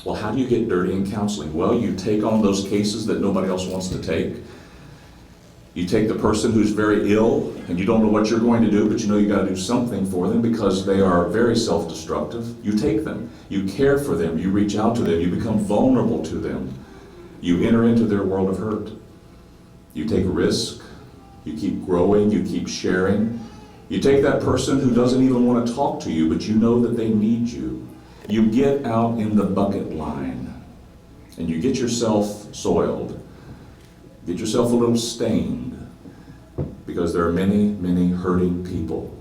Well, how do you get dirty in counseling? Well, you take on those cases that nobody else wants to take. You take the person who's very ill and you don't know what you're going to do, but you know you got to do something for them because they are very self-destructive. You take them, you care for them, you reach out to them, you become vulnerable to them. You enter into their world of hurt. You take risk, you keep growing, you keep sharing. You take that person who doesn't even want to talk to you, but you know that they need you. You get out in the bucket line and you get yourself soiled. Get yourself a little stained, because there are many, many hurting people.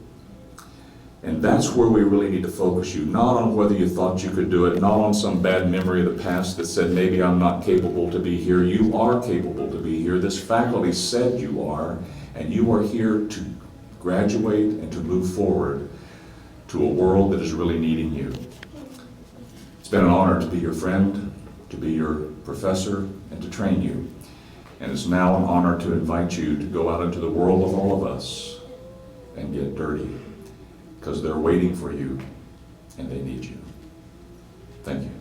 And that's where we really need to focus you, not on whether you thought you could do it, not on some bad memory of the past that said maybe I'm not capable to be here. You are capable to be here. This faculty said you are, and you are here to graduate and to move forward to a world that is really needing you. It's been an honor to be your friend, to be your professor, and to train you. And it's now an honor to invite you to go out into the world with all of us and get dirty, because they're waiting for you and they need you. Thank you.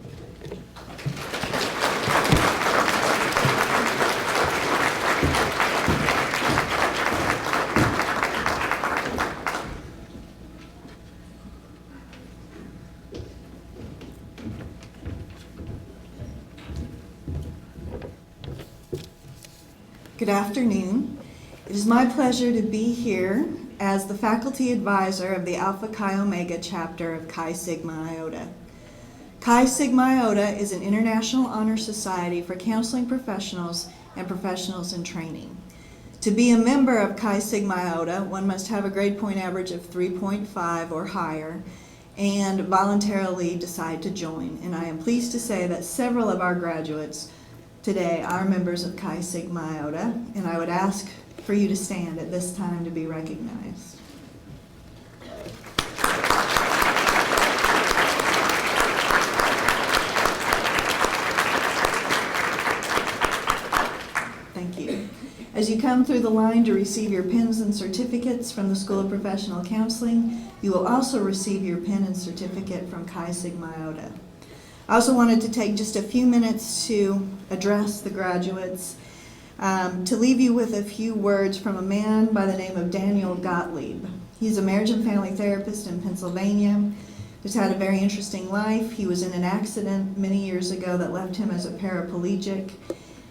Good afternoon. It is my pleasure to be here as the faculty advisor of the Alpha Chi Omega chapter of Chi Sigma Iota. Chi Sigma Iota is an international honor society for counseling professionals and professionals in training. To be a member of Chi Sigma Iota, one must have a grade point average of 3.5 or higher and voluntarily decide to join. And I am pleased to say that several of our graduates today are members of Chi Sigma Iota, and I would ask for you to stand at this time to be recognized. Thank you. As you come through the line to receive your pins and certificates from the School of Professional Counseling, you will also receive your pin and certificate from Chi Sigma Iota. I also wanted to take just a few minutes to address the graduates, to leave you with a few words from a man by the name of Daniel Gottlieb. He's a marriage and family therapist in Pennsylvania who's had a very interesting life. He was in an accident many years ago that left him as a paraplegic,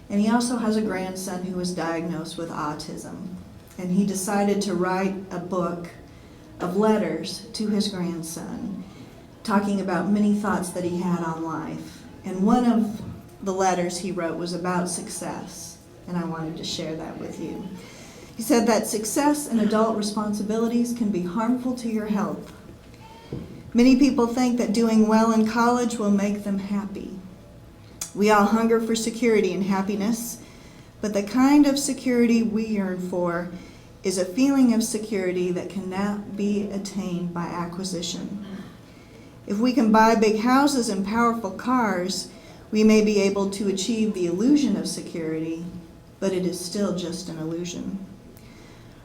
and he also has a grandson who was diagnosed with autism. And he decided to write a book of letters to his grandson, talking about many thoughts that he had on life. And one of the letters he wrote was about success, and I wanted to share that with you. He said that success and adult responsibilities can be harmful to your health. Many people think that doing well in college will make them happy. We all hunger for security and happiness, but the kind of security we yearn for is a feeling of security that cannot be attained by acquisition. If we can buy big houses and powerful cars, we may be able to achieve the illusion of security, but it is still just an illusion.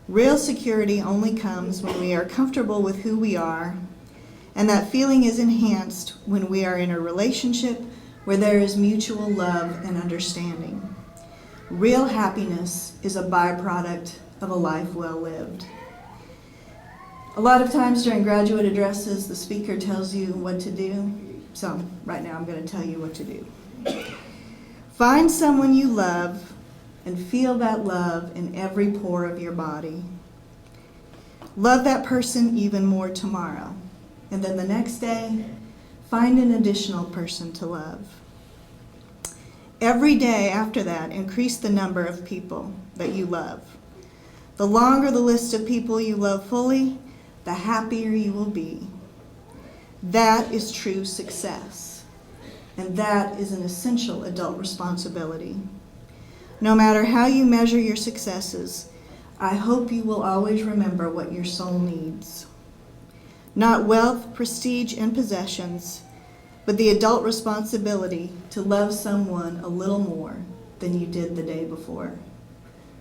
Real security only comes when we are comfortable with who we are, and that feeling is enhanced when we are in a relationship where there is mutual love and understanding. Real happiness is a byproduct of a life well lived. A lot of times during graduate addresses, the speaker tells you what to do. So right now I'm going to tell you what to do. Find someone you love and feel that love in every pore of your body. Love that person even more tomorrow. And then the next day, find an additional person to love. Every day after that, increase the number of people that you love. The longer the list of people you love fully, the happier you will be. That is true success, and that is an essential adult responsibility. No matter how you measure your successes, I hope you will always remember what your soul needs. Not wealth, prestige, and possessions, but the adult responsibility to love someone a little more than you did the day before.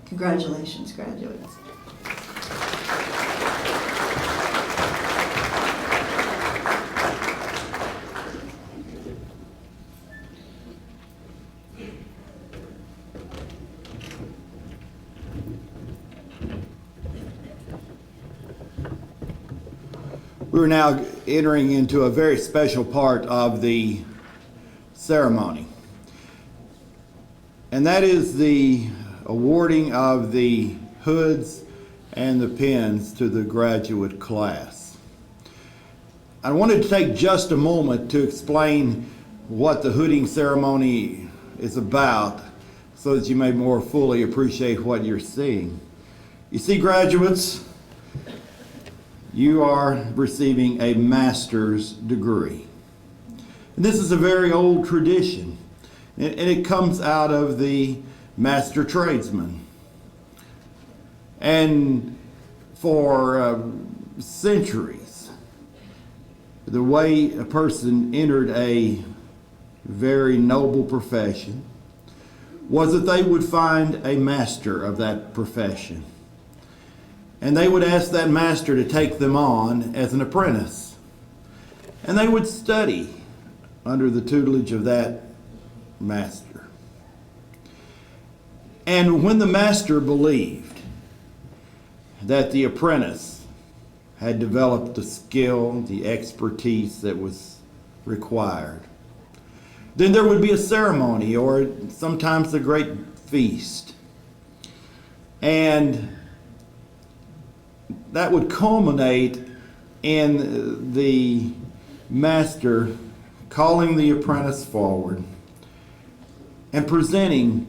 Congratulations, graduates. We're now entering into a very special part of the ceremony, and that is the awarding of the hoods and the pins to the graduate class. I wanted to take just a moment to explain what the hooding ceremony is about so that you may more fully appreciate what you're seeing. You see, graduates, you are receiving a master's degree. And this is a very old tradition, and it comes out of the master tradesman. And for centuries, the way a person entered a very noble profession was that they would find a master of that profession. And they would ask that master to take them on as an apprentice. And they would study under the tutelage of that master. And when the master believed that the apprentice had developed the skill, the expertise that was required, then there would be a ceremony or sometimes a great feast. And that would culminate in the master calling the apprentice forward and presenting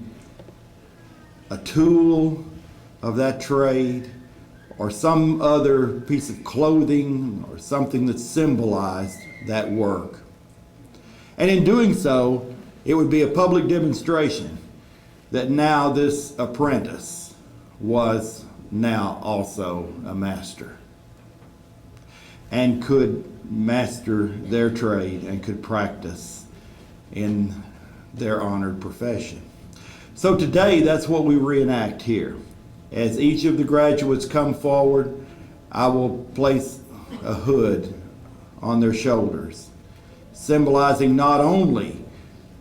a tool of that trade or some other piece of clothing or something that symbolized that work. And in doing so, it would be a public demonstration that now this apprentice was now also a master and could master their trade and could practice in their honored profession. So today, that's what we reenact here. As each of the graduates come forward, I will place a hood on their shoulders, symbolizing not only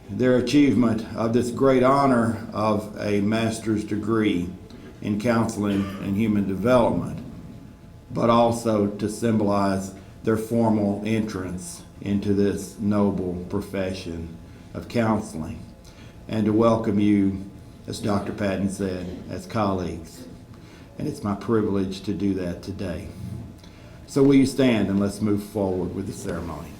their achievement of this great honor of a master's degree in counseling and human development, but also to symbolize their formal entrance into this noble profession of counseling, and to welcome you, as Dr. Patton said, as colleagues. And it's my privilege to do that today. So will you stand and let's move forward with the ceremony.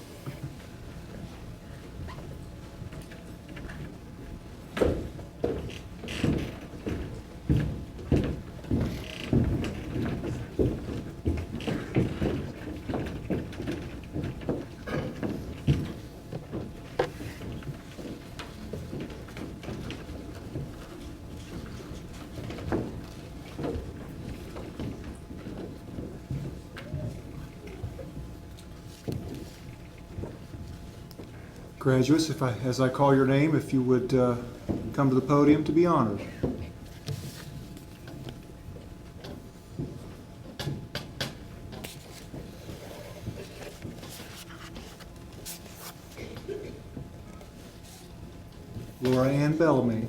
Graduates, as I call your name, if you would come to the podium to be honored. Laura Ann Bellamy.